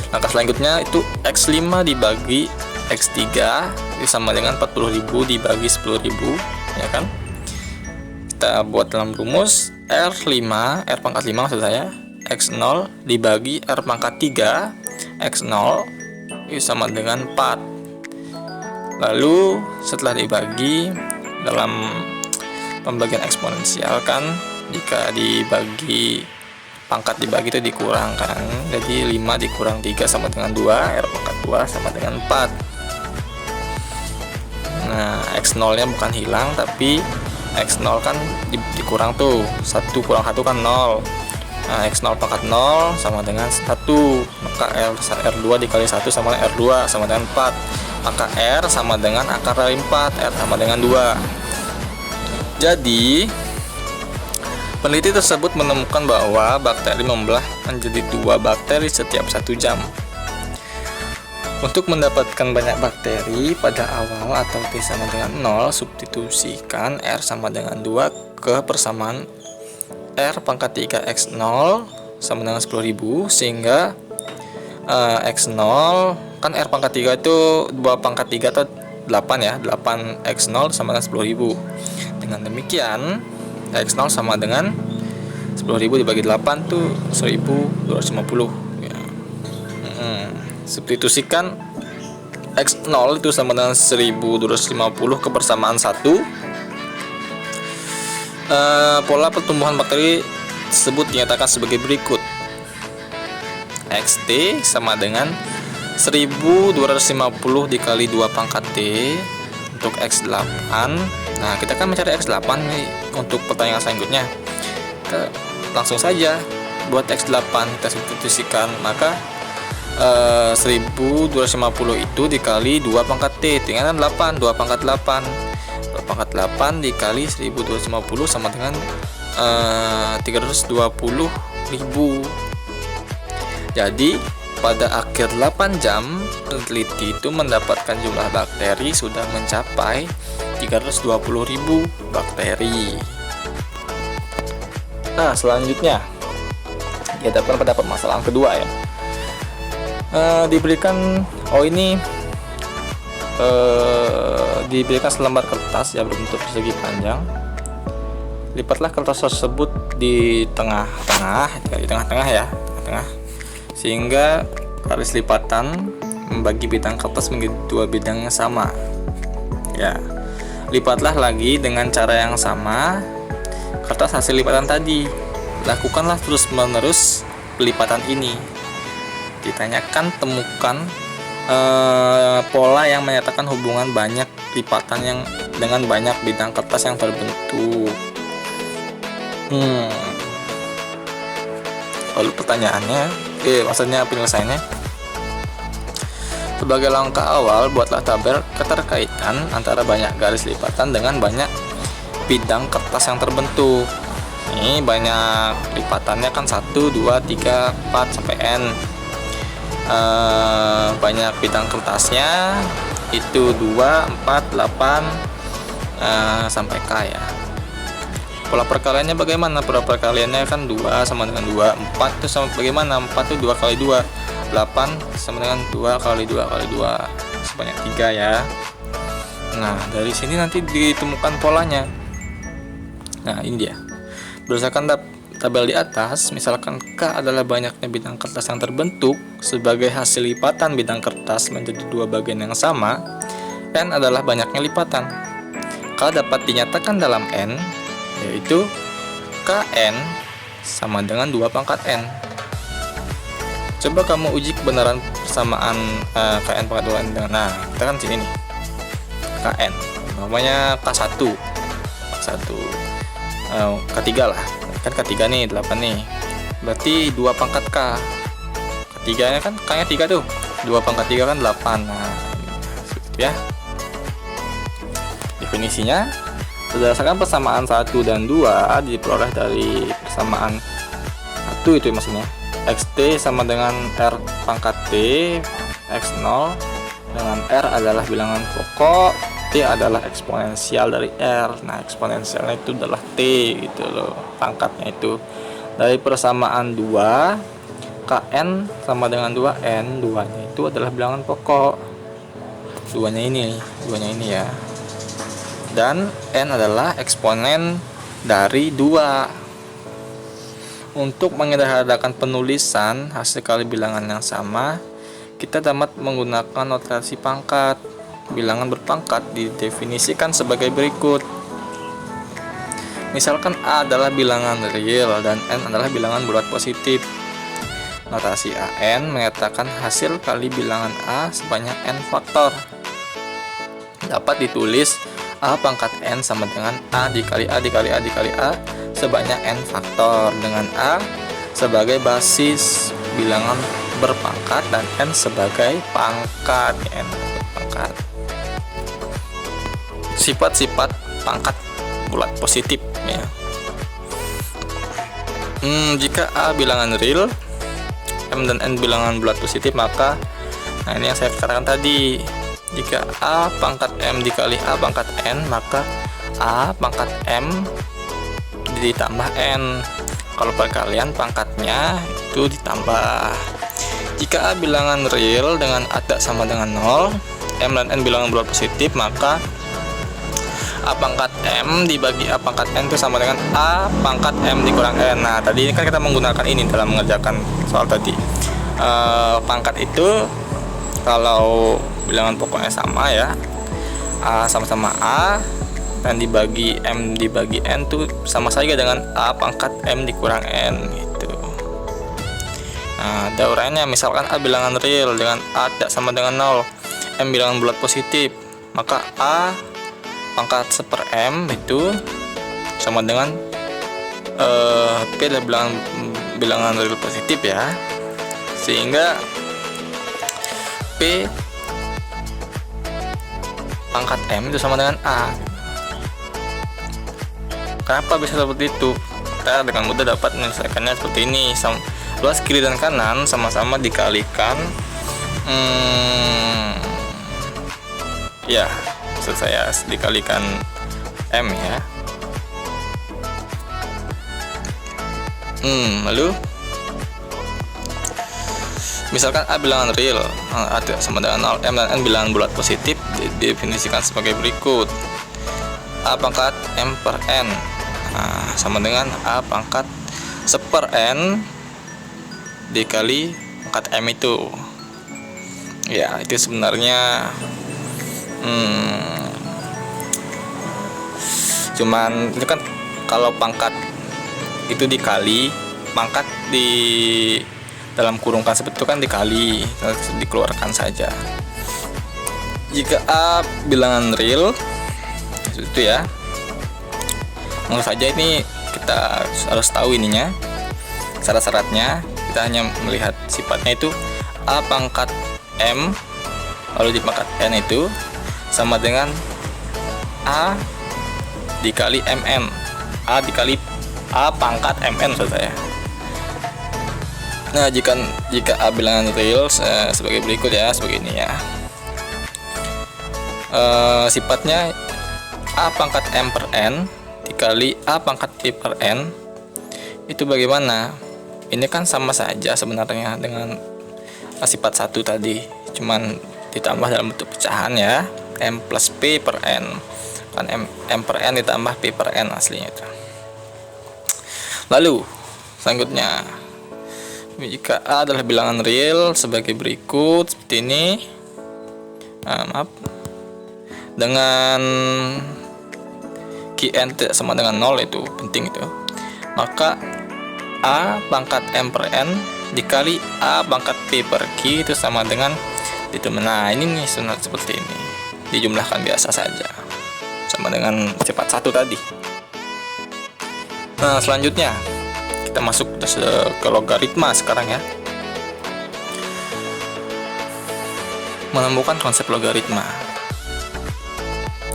langkah selanjutnya itu X5 dibagi X3 itu sama dengan 40.000 dibagi 10.000 ya kan. Kita buat dalam rumus R5, R pangkat 5 maksud saya, X0 dibagi R pangkat 3 X0 itu sama dengan 4. Lalu setelah dibagi dalam pembagian eksponensial kan, jika dibagi pangkat dibagi itu dikurangkan, jadi 5 dikurang 3 sama dengan 2, R pangkat 2 sama dengan 4. Nah, X0 nya bukan hilang, tapi X0 kan dikurang tuh, 1 kurang 1 kan 0. Nah, X0 pangkat 0 sama dengan 1, maka R2 dikali 1 sama dengan R2 sama dengan 4, maka R sama dengan akar dari 4, R sama dengan 2. Jadi peneliti tersebut menemukan bahwa bakteri membelah menjadi 2 bakteri setiap 1 jam. Untuk mendapatkan banyak bakteri pada awal atau T sama dengan 0, substitusikan R sama dengan 2 ke persamaan R pangkat 3 X0 sama dengan 10.000, sehingga X0 kan R pangkat 3 itu 2 pangkat 3 atau 8 ya, 8 X0 sama dengan 10.000. Dengan demikian X0 sama dengan 10.000 dibagi 8 tuh 1.250 ya. Substitusikan X0 itu sama dengan 1.250 ke persamaan 1. Pola pertumbuhan bakteri tersebut dinyatakan sebagai berikut. XT sama dengan 1.250 dikali 2 pangkat T untuk X8. Nah, kita kan mencari X8 nih untuk pertanyaan selanjutnya. Kita langsung saja buat X8 kita substitusikan, maka 1.250 itu dikali 2 pangkat T tinggal 8, 2 pangkat 8 2 pangkat 8 dikali 1.250 sama dengan 320.000. Jadi Pada akhir 8 jam, peneliti itu mendapatkan jumlah bakteri sudah mencapai 320.000 bakteri. Nah, selanjutnya kita pada permasalahan kedua ya. Diberikan diberikan selembar kertas yang berbentuk persegi panjang. Lipatlah kertas tersebut di tengah-tengah ya, tengah, sehingga garis lipatan membagi bidang kertas menjadi dua bidang yang sama. Ya, lipatlah lagi dengan cara yang sama kertas hasil lipatan tadi. Lakukanlah terus-menerus pelipatan ini. Ditanyakan temukan pola yang menyatakan hubungan banyak lipatan yang dengan banyak bidang kertas yang terbentuk. Lalu pertanyaannya, maksudnya penyelesaiannya. Sebagai langkah awal, buatlah tabel keterkaitan antara banyak garis lipatan dengan banyak bidang kertas yang terbentuk. Ini banyak lipatannya kan 1, 2, 3, 4 sampai N. Banyak bidang kertasnya itu 2, 4, 8 sampai K ya. Pola perkaliannya bagaimana? Pola perkaliannya kan 2 sama dengan 2, 4 itu sama bagaimana? 4 itu 2 kali 2, 8 sama dengan 2 kali 2 kali 2, sebanyak 3 ya. Nah, dari sini nanti ditemukan polanya. Nah, ini dia. Berdasarkan tabel di atas, misalkan K adalah banyaknya bidang kertas yang terbentuk sebagai hasil lipatan bidang kertas menjadi dua bagian yang sama. N adalah banyaknya lipatan. K dapat dinyatakan dalam N, yaitu Kn sama dengan 2 pangkat N. Coba kamu uji kebenaran persamaan Kn pangkat 2 N dengan, nah, kita kan sini nih, Kn, namanya K1, K3 lah, kan K3 nih, 8 nih, berarti 2 pangkat K, K3 nya kan, K nya 3 tuh, 2 pangkat 3 kan 8, nah, seperti ya. Definisinya, berdasarkan persamaan 1 dan 2 diperoleh dari persamaan 1 itu maksudnya. XT sama dengan R pangkat T, X0 dengan R adalah bilangan pokok, T adalah eksponensial dari R. Nah, eksponensialnya itu adalah T gitu loh, pangkatnya itu. Dari persamaan 2, Kn sama dengan 2N, 2-nya itu adalah bilangan pokok. 2-nya ini ya. Dan N adalah eksponen dari 2. Untuk menyederhanakan penulisan hasil kali bilangan yang sama, kita dapat menggunakan notasi pangkat. Bilangan berpangkat didefinisikan sebagai berikut. Misalkan A adalah bilangan real dan N adalah bilangan bulat positif. Notasi AN menyatakan hasil kali bilangan A sebanyak N faktor. Dapat ditulis A pangkat N sama dengan A dikali A dikali A dikali A sebanyak N faktor, dengan A sebagai basis bilangan berpangkat dan N sebagai pangkat. N berpangkat. Sifat-sifat pangkat bulat positif ya. Jika A bilangan real, M dan N bilangan bulat positif, maka nah ini yang saya katakan tadi, jika A pangkat M dikali A pangkat N, maka A pangkat M ditambah N. Kalau perkalian pangkatnya itu ditambah. Jika A bilangan real dengan A tak sama dengan 0, M dan N bilangan bulat positif, maka A pangkat M dibagi A pangkat N itu sama dengan A pangkat M dikurang N. Nah, tadi kan kita menggunakan ini dalam mengerjakan soal tadi. Pangkat itu kalau bilangan pokoknya sama ya, A sama-sama A dan dibagi M dibagi N itu sama saja dengan A pangkat M dikurang N gitu. Nah, ada uraiannya. Misalkan A bilangan real dengan A tak sama dengan 0, M bilangan bulat positif, maka A pangkat 1/M itu sama dengan P adalah bilangan real positif ya, sehingga P pangkat M itu sama dengan A. Kenapa bisa seperti itu? Kita dengan mudah dapat menyelesaikannya seperti ini. Luas kiri dan kanan sama-sama dikalikan ya, maksud saya dikalikan M ya. Lalu misalkan A bilangan real, A sama dengan 0, M dan N bilangan bulat positif, didefinisikan sebagai berikut. A pangkat M per N sama dengan A pangkat 1/n dikali pangkat M itu. Ya, itu sebenarnya cuman itu kan kalau pangkat itu dikali, pangkat di dalam kurungkan seperti itu kan dikali, dikeluarkan saja. Jika A bilangan real itu ya, langsung saja ini kita harus tahu ininya, syarat-syaratnya. Kita hanya melihat sifatnya itu A pangkat M lalu di pangkat N itu sama dengan A dikali MN, A dikali A pangkat MN maksud saya. Nah, jika A bilangan real sebagai berikut ya, sebagai ini ya. Sifatnya A pangkat M per N dikali A pangkat P per N itu bagaimana? Ini kan sama saja sebenarnya dengan sifat 1 tadi, cuman ditambah dalam bentuk pecahan ya, M plus P per N kan, M per N ditambah P per N aslinya itu. Lalu selanjutnya, jika A adalah bilangan real sebagai berikut seperti ini, dengan Qn tidak sama dengan 0, itu penting itu, maka A pangkat M per N dikali A pangkat P per Q itu sama dengan itu. Nah, ini nih seperti ini, dijumlahkan biasa saja sama dengan sifat 1 tadi. Nah, selanjutnya kita masuk ke logaritma sekarang ya. Menemukan konsep logaritma.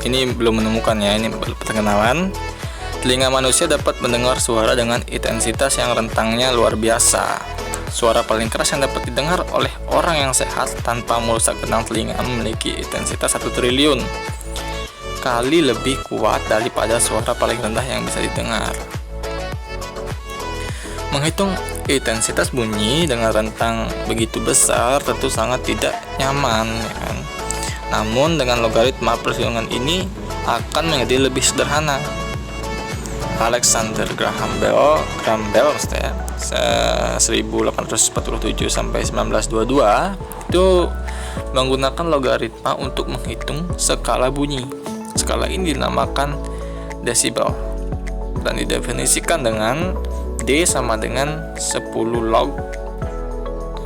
Ini belum menemukan ya, ini baru perkenalan. Telinga manusia dapat mendengar suara dengan intensitas yang rentangnya luar biasa. Suara paling keras yang dapat didengar oleh orang yang sehat tanpa merusak benang telinga memiliki intensitas 1 triliun kali lebih kuat daripada suara paling rendah yang bisa didengar. Menghitung intensitas bunyi dengan rentang begitu besar tentu sangat tidak nyaman, ya kan? Namun dengan logaritma perhitungan ini akan menjadi lebih sederhana. Alexander Graham Bell 1847 sampai 1922 itu menggunakan logaritma untuk menghitung skala bunyi. Skala ini dinamakan desibel dan didefinisikan dengan D sama dengan 10 log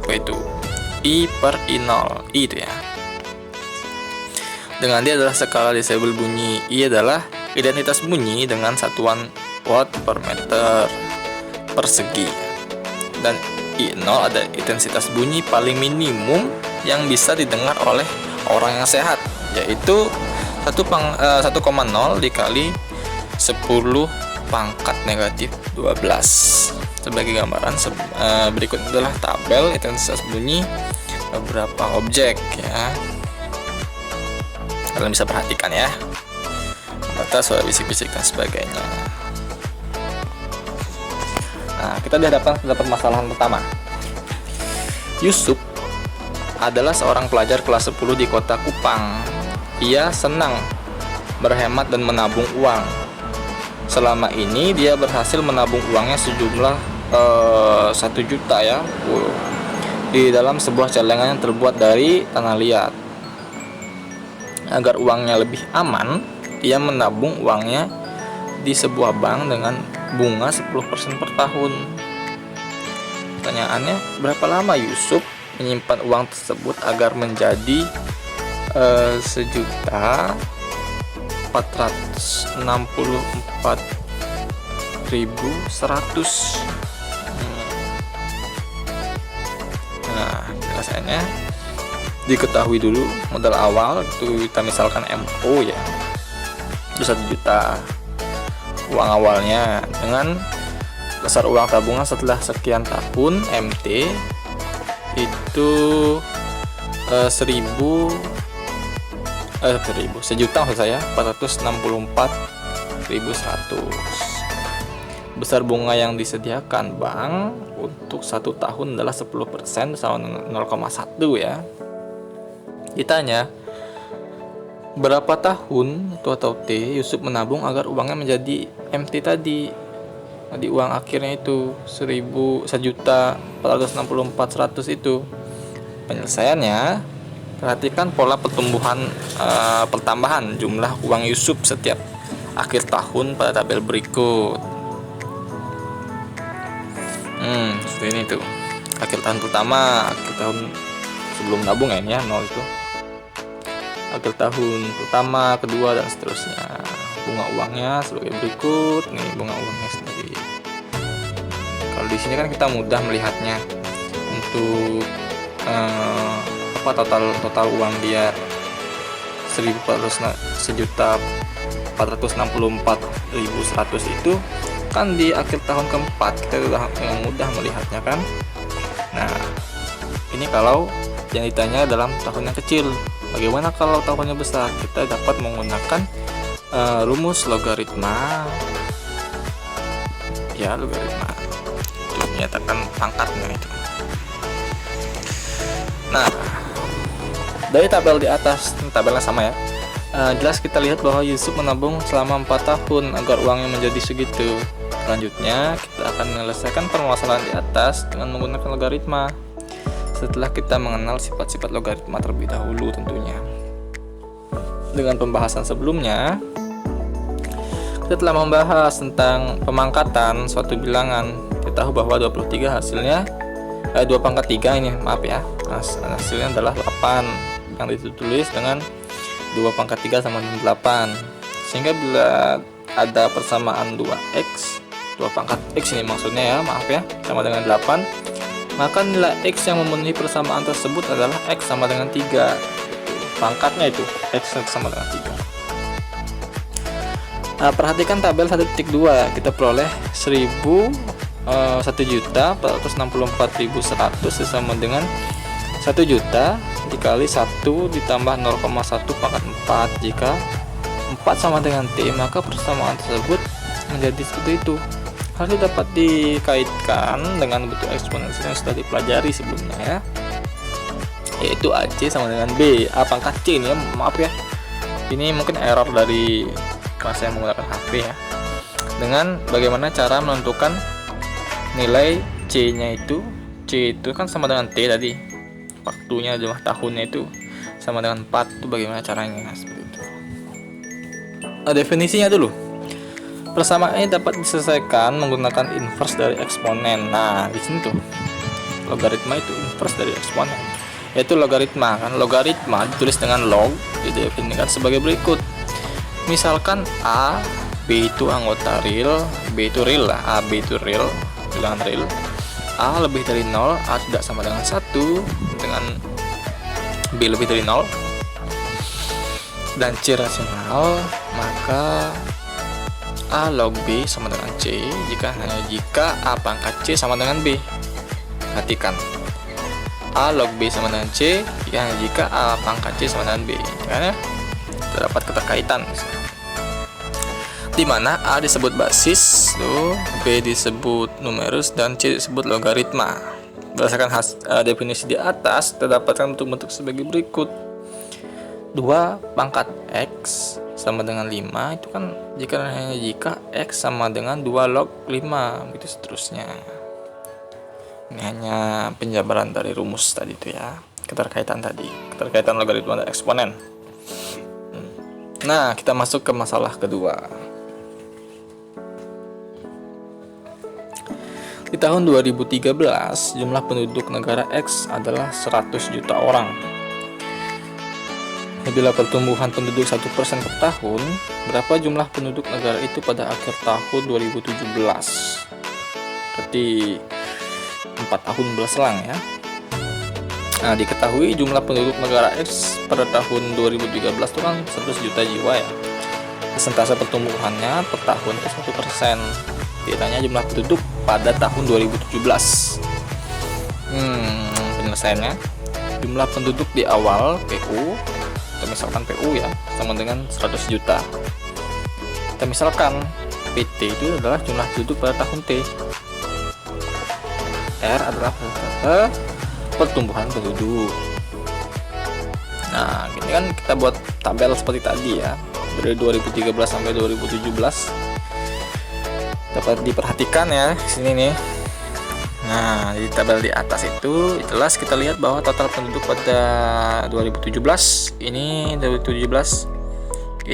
apa itu I per I0, I itu ya. Dengan D adalah skala desibel bunyi, I adalah identitas bunyi dengan satuan watt per meter persegi, dan I0 ada intensitas bunyi paling minimum yang bisa didengar oleh orang yang sehat, yaitu 1,0 dikali 10 pangkat negatif 12. Sebagai gambaran berikut adalah tabel intensitas bunyi beberapa objek ya. Kalian bisa perhatikan ya, batas, suara bisik-bisik dan sebagainya. Nah, kita dihadapkan pada permasalahan pertama. Yusuf adalah seorang pelajar kelas 10 di kota Kupang. Ia senang berhemat dan menabung uang. Selama ini dia berhasil menabung uangnya sejumlah 1 juta ya, di dalam sebuah celengan yang terbuat dari tanah liat. Agar uangnya lebih aman, ia menabung uangnya di sebuah bank dengan bunga 10% per tahun. Pertanyaannya, berapa lama Yusuf menyimpan uang tersebut agar menjadi 1.464.100? Nah, penjelasannya diketahui dulu modal awal itu kita misalkan MO ya, itu 1 juta uang awalnya, dengan besar uang tabungan setelah sekian tahun MT itu 1.000 maksud saya 464.100. Besar bunga yang disediakan bank untuk 1 tahun adalah 10% sama 0,1 ya. Ditanya berapa tahun atau T Yusuf menabung agar uangnya menjadi MT tadi. Di uang akhirnya itu 1.464.100 itu. Penyelesaiannya, perhatikan pola pertambahan jumlah uang Yusuf setiap akhir tahun pada tabel berikut. Seperti ini tuh. Akhir tahun pertama, akhir tahun sebelum nabung ya, ini ya 0 itu. Akhir tahun pertama, kedua dan seterusnya. Bunga uangnya sebagai berikut. Nih bunga uangnya sendiri. Kalau di sini kan kita mudah melihatnya. Untuk total uang dia 1.464.100 itu kan di akhir tahun keempat kita sudah mudah melihatnya kan. Nah, ini kalau yang ditanya dalam tahun yang kecil. Bagaimana kalau tahunnya besar? Kita dapat menggunakan rumus logaritma. Ya, logaritma itu menyatakan pangkatnya itu. Nah, dari tabel di atas, tabelnya sama ya. Jelas kita lihat bahwa Yusuf menabung selama 4 tahun agar uangnya menjadi segitu. Selanjutnya, kita akan menyelesaikan permasalahan di atas dengan menggunakan logaritma. Setelah kita mengenal sifat-sifat logaritma terlebih dahulu tentunya. Dengan pembahasan sebelumnya, kita telah membahas tentang pemangkatan suatu bilangan. Kita tahu bahwa 23 hasilnya 2 pangkat 3 ini, maaf ya. Hasilnya adalah 8 yang ditulis dengan 2 pangkat 3 sama dengan 8. Sehingga bila ada persamaan 2x, 2 pangkat x ini maksudnya ya, maaf ya, sama dengan 8, maka nilai x yang memenuhi persamaan tersebut adalah x sama dengan 3. Pangkatnya itu x sama dengan 3. Nah, perhatikan tabel 1.2, kita peroleh 1.464.100 sama dengan 1 juta dikali 1 ditambah 0,1 pangkat 4. Jika 4 sama dengan T, maka persamaan tersebut menjadi seperti itu. Hal ini dapat dikaitkan dengan bentuk eksponensial yang sudah dipelajari sebelumnya ya, yaitu AC sama dengan B. A pangkat C ini ya, maaf ya, ini mungkin error dari kelas yang menggunakan HP ya. Dengan bagaimana cara menentukan nilai C nya itu, C itu kan sama dengan T tadi, waktunya jumlah tahunnya itu sama dengan 4, itu bagaimana caranya seperti itu. Definisinya dulu. Persamaan ini dapat diselesaikan menggunakan inverse dari eksponen. Nah, di sini tuh logaritma itu inverse dari eksponen, yaitu logaritma kan. Logaritma ditulis dengan log, didefinisikan sebagai berikut. Misalkan A, B itu anggota real, B itu real lah, A, B itu real, bilangan real. A lebih dari 0, A tidak sama dengan 1, dengan B lebih dari 0, dan C rasional, maka A log B sama dengan C hanya jika A pangkat C sama dengan B. Perhatikan, A log B sama dengan C hanya jika A pangkat C sama dengan B. Karena terdapat keterkaitan, di mana A disebut basis, B disebut numerus, dan C disebut logaritma. Berdasarkan definisi di atas, terdapatkan bentuk-bentuk sebagai berikut. 2 pangkat X sama dengan 5 itu kan hanya jika X sama dengan 2 log 5, begitu seterusnya. Ini hanya penjabaran dari rumus tadi itu ya, keterkaitan logaritma dan eksponen. Nah, kita masuk ke masalah kedua. Di tahun 2013, jumlah penduduk negara X adalah 100 juta orang. Bila pertumbuhan penduduk 1% per tahun, berapa jumlah penduduk negara itu pada akhir tahun 2017? Berarti 4 tahun berselang ya. Nah, diketahui jumlah penduduk negara X pada tahun 2013 itu kan 100 juta jiwa ya. Persentase pertumbuhannya per tahun itu 1%. sekiranya jumlah penduduk pada tahun 2017. Penyelesaiannya, jumlah penduduk di awal PU, atau misalkan PU ya, sama dengan 100 juta. Kita misalkan PT itu adalah jumlah penduduk pada tahun T. R adalah pertumbuhan penduduk. Nah, gini kan kita buat tabel seperti tadi ya, dari 2013 sampai 2017. Dapat diperhatikan ya di sini nih. Nah, di tabel di atas itu jelas kita lihat bahwa total penduduk pada 2017 ini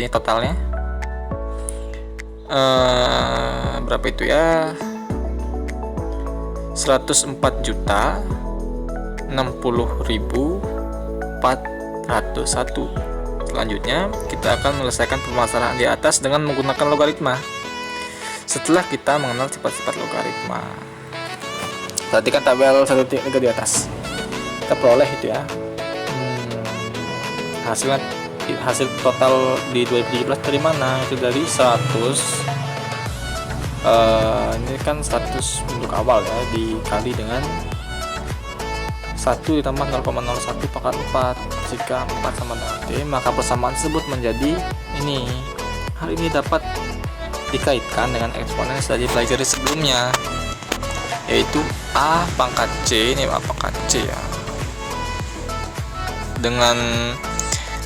totalnya berapa itu ya? 104.060.401. Selanjutnya kita akan menyelesaikan permasalahan di atas dengan menggunakan logaritma. Setelah kita mengenal sifat-sifat logaritma, perhatikan tabel 1.3 di atas. Kita peroleh itu ya. Hasil total di 2017 dari mana? Itu dari 100. Ini kan 100 penduduk awal ya, dikali dengan 1 ditambah 0,01 pangkat 4. Jika 4 sama dengan T, maka persamaan tersebut menjadi ini. Hal ini dapat dikaitkan dengan eksponen yang sudah dipelajari sebelumnya, yaitu A pangkat C. Ini A pangkat C ya, dengan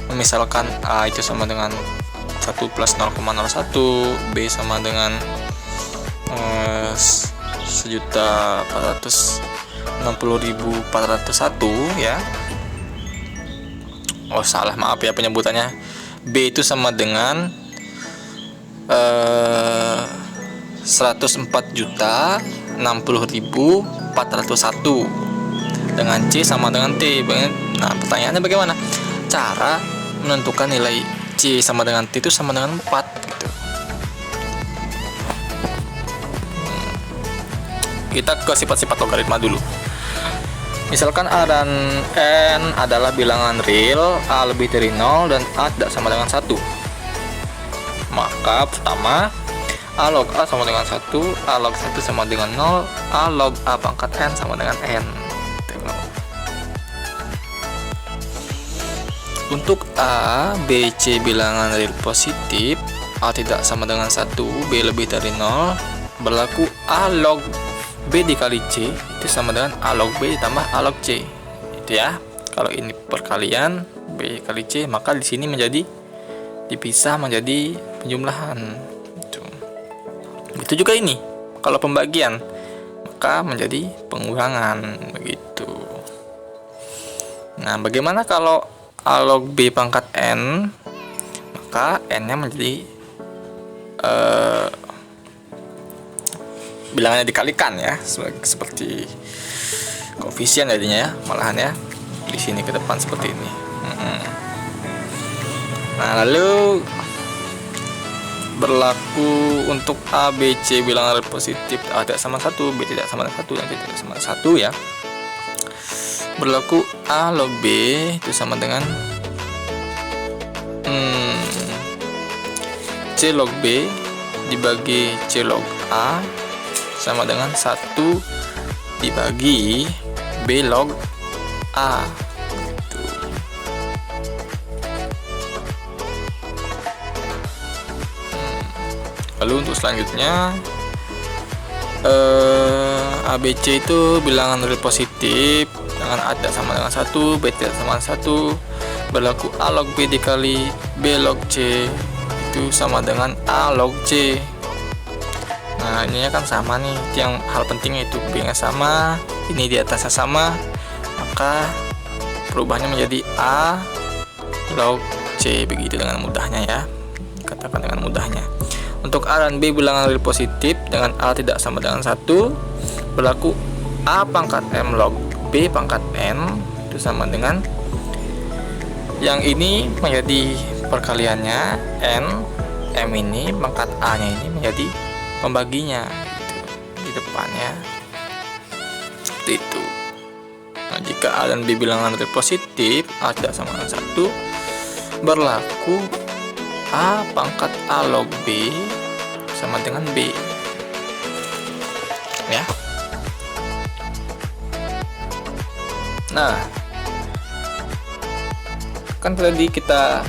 memisalkan A itu sama dengan 1 plus 0,01, B sama dengan 1.460.401 ya. Oh salah, maaf ya penyebutannya. B itu sama dengan 104.060.401 dengan C sama dengan T. Nah, pertanyaannya bagaimana cara menentukan nilai C sama dengan T itu sama dengan 4 gitu. Kita ke sifat-sifat logaritma dulu. Misalkan A dan N adalah bilangan real, A lebih dari 0 dan A tidak sama dengan 1. Maka pertama, A log A sama dengan 1, A log 1 sama dengan 0, A log A pangkat N sama dengan N. Untuk A, B, C bilangan real positif, A tidak sama dengan 1, B lebih dari 0, berlaku A log B dikali C itu sama dengan A log B ditambah A log C. Itu ya. Kalau ini perkalian B kali C, maka di sini menjadi dipisah menjadi penjumlahan. Itu juga ini. Kalau pembagian, maka menjadi pengurangan begitu. Nah, bagaimana kalau A log B pangkat N? Maka N-nya menjadi bilangannya dikalikan ya, seperti koefisien jadinya ya, malahan ya di sini ke depan seperti ini. Nah, lalu berlaku untuk A, B, C bilangan real positif, A tidak sama 1, B tidak sama dengan 1, dan C tidak sama dengan 1 ya. Berlaku A log B itu sama dengan C log B dibagi C log A sama dengan 1 dibagi B log A. Lalu untuk selanjutnya ABC itu bilangan real positif dengan A tidak sama dengan 1, B tidak sama dengan 1, berlaku A log B dikali B log C itu sama dengan A log C. Nah, ininya kan sama nih. Yang hal pentingnya itu B nya sama, ini di atasnya sama, maka perubahannya menjadi A log C begitu dengan mudahnya ya. Katakan dengan mudahnya. Untuk A dan B bilangan real positif dengan A tidak sama dengan 1, berlaku A pangkat M log B pangkat N itu sama dengan, yang ini menjadi perkaliannya N, M ini pangkat A nya ini menjadi pembaginya gitu, di depannya seperti itu. Nah, jika A dan B bilangan real positif, A tidak sama dengan 1, berlaku A pangkat A log B sama dengan B. ya. Nah, kan tadi kita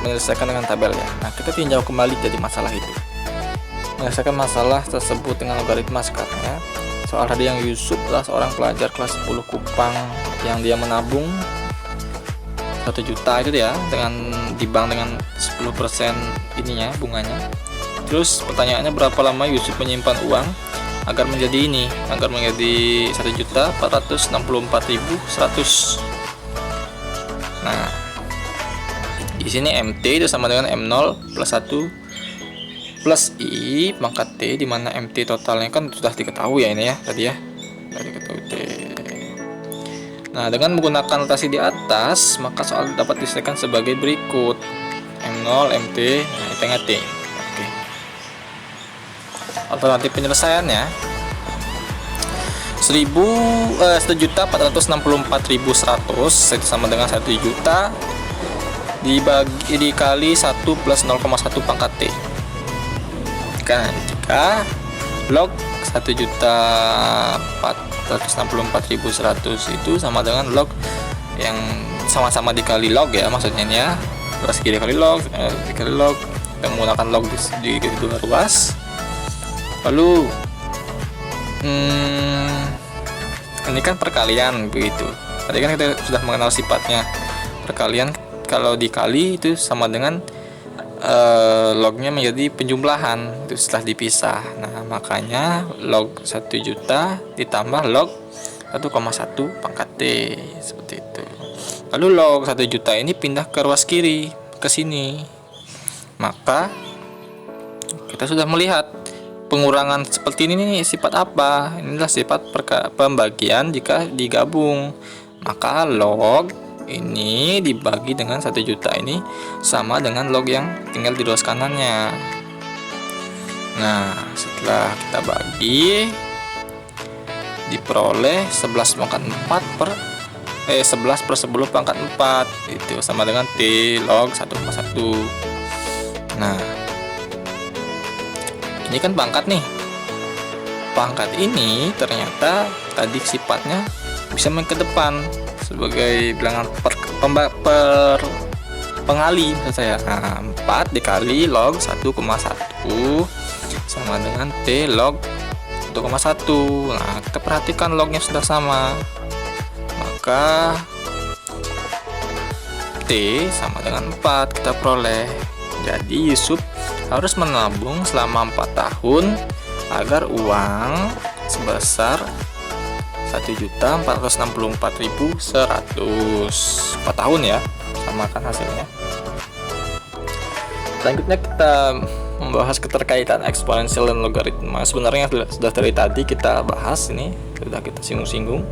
menyelesaikan dengan tabel ya. Nah, kita tinjau kembali jadi masalah itu. Menyelesaikan masalah tersebut dengan logaritma sekarang ya. Soal tadi yang Yusuf adalah seorang pelajar kelas 10 Kupang yang dia menabung 1 juta itu ya, dengan di bank dengan 10% ininya bunganya. Terus pertanyaannya, berapa lama Yusuf menyimpan uang agar menjadi 1.464.100. Nah, di sini MT itu sama dengan M0 plus 1 plus I pangkat T, di mana MT totalnya kan sudah diketahui ya ini ya tadi ya. Sudah diketahui T. Nah, dengan menggunakan notasi di atas, maka soal dapat diselesaikan sebagai berikut. M0, MT, nah hitungnya T. Oke. Alternatif penyelesaiannya 1.464.100 itu sama dengan 1 juta dikali 1 plus 0,1 pangkat T. Kan jika log 1.464.100 itu sama dengan log yang sama-sama dikali log ya, maksudnya ini ya, plus dikali log kita menggunakan log di kedua ruas. Lalu ini kan perkalian begitu. Tadi kan kita sudah mengenal sifatnya. Perkalian kalau dikali itu sama dengan lognya menjadi penjumlahan itu setelah dipisah. Nah, makanya log 1 juta ditambah log 1,1 pangkat T seperti itu. Lalu log 1 juta ini pindah ke ruas kiri ke sini. Maka kita sudah melihat pengurangan seperti ini nih sifat apa? Inilah sifat pembagian jika digabung. Maka log ini dibagi dengan 1 juta ini sama dengan log yang tinggal di ruas kanannya. Nah, setelah kita bagi diperoleh 11 pangkat 4 per 11 per 10 pangkat 4 itu sama dengan T log 1,1. Nah, ini kan pangkat nih. Pangkat ini ternyata tadi sifatnya bisa main ke depan sebagai bilangan pengali maksud saya. Nah, 4 dikali log 1,1 sama dengan T log 1,1. Nah, kita perhatikan lognya sudah sama, maka T sama dengan 4 kita peroleh. Jadi Yusuf harus menabung selama 4 tahun agar uang sebesar 1.464.100 4 tahun ya, samakan hasilnya. Selanjutnya kita membahas keterkaitan eksponensial dan logaritma. Sebenarnya sudah dari tadi kita bahas, ini sudah kita singgung-singgung.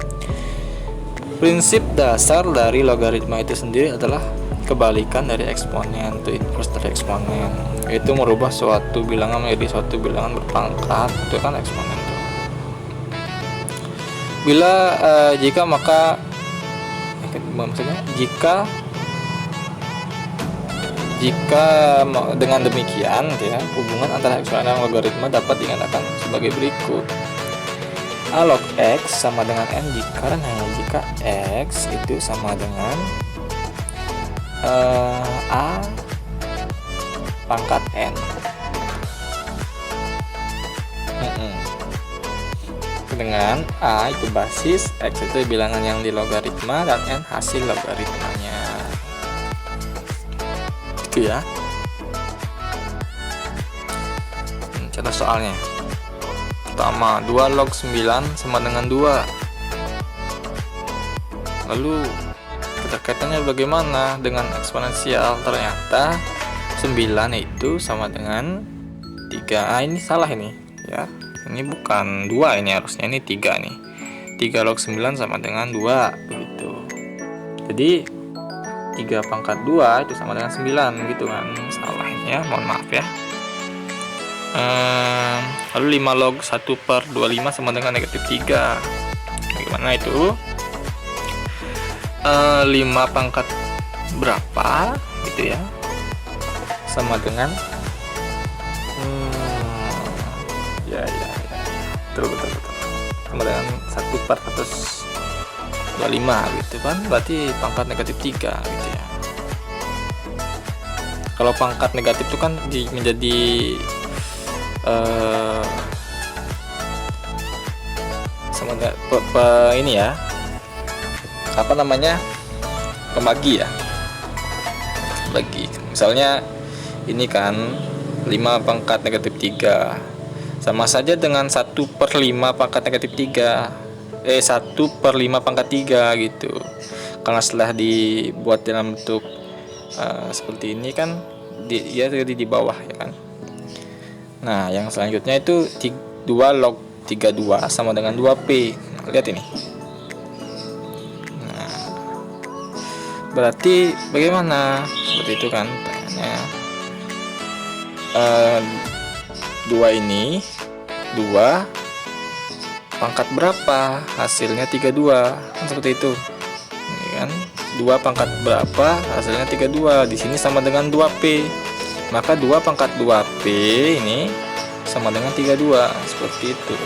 Prinsip dasar dari logaritma itu sendiri adalah kebalikan dari eksponen, itu inverse dari eksponen, yaitu merubah suatu bilangan menjadi suatu bilangan berpangkat, itu kan eksponen. Bila jika maka maksudnya jika dengan demikian ya, hubungan antara eksponen dan logaritma dapat dikatakan sebagai berikut. A log X sama dengan N karena hanya jika X itu sama dengan A pangkat N. Dengan A itu basis, X itu bilangan yang di logaritma, dan N hasil logaritmanya. Itu ya. Contoh soalnya. Pertama, 2 log 9 sama dengan 2. Lalu keterkaitannya bagaimana dengan eksponensial? Ternyata 9 itu sama dengan 3. Ini salah ini ya. Ini bukan 2, ini harusnya ini 3 nih. 3 log 9 sama dengan 2 begitu. Jadi 3 pangkat 2 itu sama dengan 9 gitu kan. Salah ini ya, mohon maaf ya. Lalu 5 log 1/25 sama dengan negatif 3. Bagaimana itu? 5 pangkat berapa gitu ya, sama dengan betul. sama dengan 1/125 gitu kan, berarti pangkat negatif 3 gitu ya. Kalau pangkat negatif itu kan menjadi sama ini ya, apa namanya, pembagi ya, bagi. Misalnya ini kan 5 pangkat negatif 3 sama saja dengan 1/5 pangkat negatif 3, 1/5 pangkat 3 gitu. Karena setelah dibuat dalam bentuk seperti ini kan dia terjadi di bawah ya kan. Nah yang selanjutnya itu 2 log 32 sama dengan 2P. Nah, lihat ini. Nah, berarti bagaimana? Seperti itu kan tanya. 2 ini 2 pangkat berapa? Hasilnya 32 kan, seperti itu. Ini kan 2 pangkat berapa? Hasilnya 32. Di sini sama dengan 2P. Maka 2 pangkat 2P ini sama dengan 32, seperti itu.